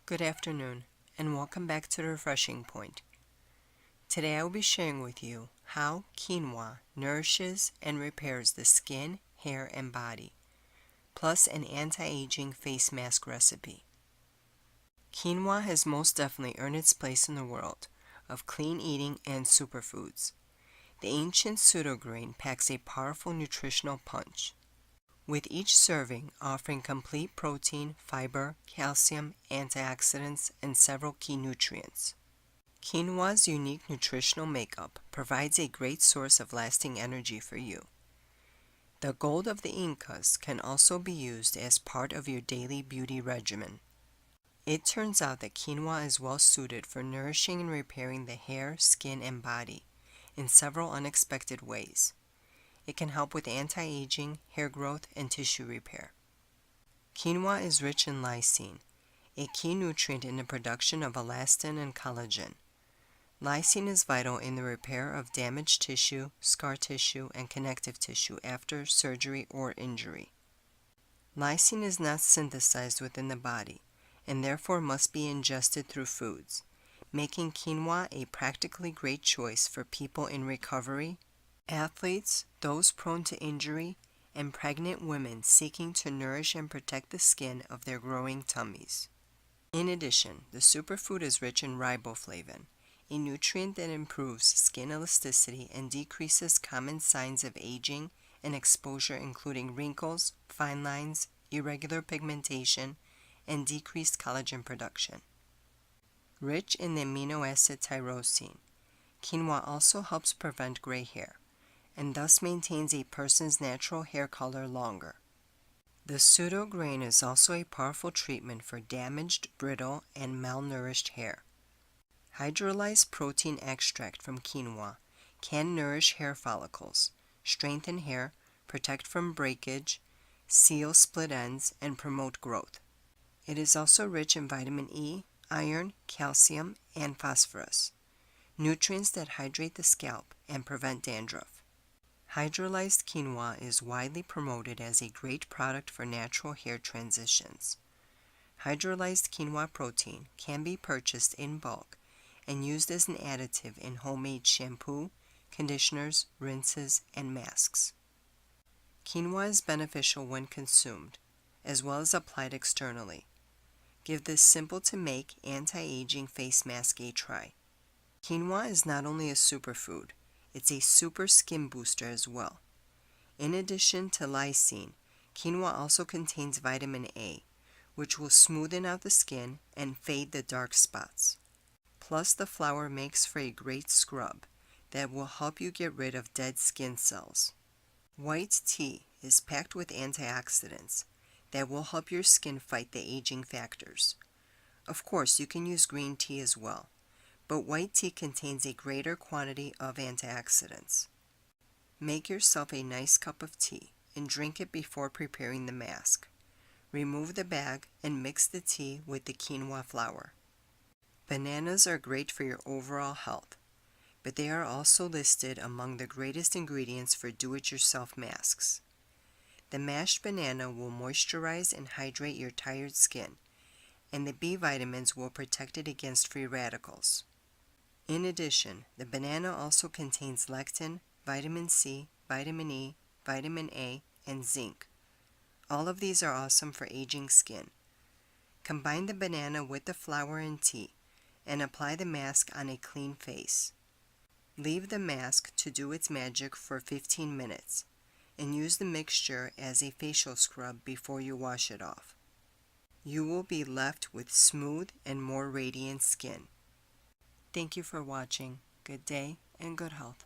Good afternoon, and welcome back to the Refreshing Point. Today I will be sharing with you how quinoa nourishes and repairs the skin, hair, and body, plus an anti-aging face mask recipe. Quinoa has most definitely earned its place in the world of clean eating and superfoods. The ancient pseudo-grain packs a powerful nutritional punch, with each serving offering complete protein, fiber, calcium, antioxidants, and several key nutrients. Quinoa's unique nutritional makeup provides a great source of lasting energy for you. The gold of the Incas can also be used as part of your daily beauty regimen. It turns out that quinoa is well suited for nourishing and repairing the hair, skin, and body in several unexpected ways. It can help with anti-aging, hair growth, and tissue repair. Quinoa is rich in lysine, a key nutrient in the production of elastin and collagen. Lysine is vital in the repair of damaged tissue, scar tissue, and connective tissue after surgery or injury. Lysine is not synthesized within the body, and therefore must be ingested through foods, making quinoa a practically great choice for people in recovery, athletes, those prone to injury, and pregnant women seeking to nourish and protect the skin of their growing tummies. In addition, the superfood is rich in RIBOFLAVIN, a nutrient that improves skin elasticity and decreases common signs of aging and exposure, including wrinkles, fine lines, irregular pigmentation, and decreased collagen production. Rich in the amino acid tyrosine, quinoa also helps prevent gray hair, and thus maintains a person's natural hair color longer. The pseudo-grain is also a powerful treatment for damaged, brittle, and malnourished hair. Hydrolyzed protein extract from quinoa can nourish hair follicles, strengthen hair, protect from breakage, seal split ends, and promote growth. It is also rich in vitamin E, iron, calcium, and phosphorus, nutrients that hydrate the scalp and prevent dandruff. Hydrolyzed quinoa is widely promoted as a great product for natural hair transitions. Hydrolyzed quinoa protein can be purchased in bulk and used as an additive in homemade shampoo, conditioners, rinses, and masks. Quinoa is beneficial when consumed, as well as applied externally. Give this simple-to-make anti-aging face mask a try. Quinoa is not only a superfood, it's a super skin booster as well. In addition to lysine, quinoa also contains vitamin A, which will smoothen out the skin and fade the dark spots. Plus, the flour makes for a great scrub that will help you get rid of dead skin cells. White tea is packed with antioxidants that will help your skin fight the aging factors. Of course, you can use green tea as well, but white tea contains a greater quantity of antioxidants. Make yourself a nice cup of tea and drink it before preparing the mask. Remove the bag and mix the tea with the quinoa flour. Bananas are great for your overall health, but they are also listed among the greatest ingredients for do-it-yourself masks. The mashed banana will moisturize and hydrate your tired skin, and the B vitamins will protect it against free radicals. In addition, the banana also contains lectin, vitamin C, vitamin E, vitamin A, and zinc. All of these are awesome for aging skin. Combine the banana with the flour and tea, and apply the mask on a clean face. Leave the mask to do its magic for 15 minutes, and use the mixture as a facial scrub before you wash it off. You will be left with smooth and more radiant skin. Thank you for watching. Good day and good health.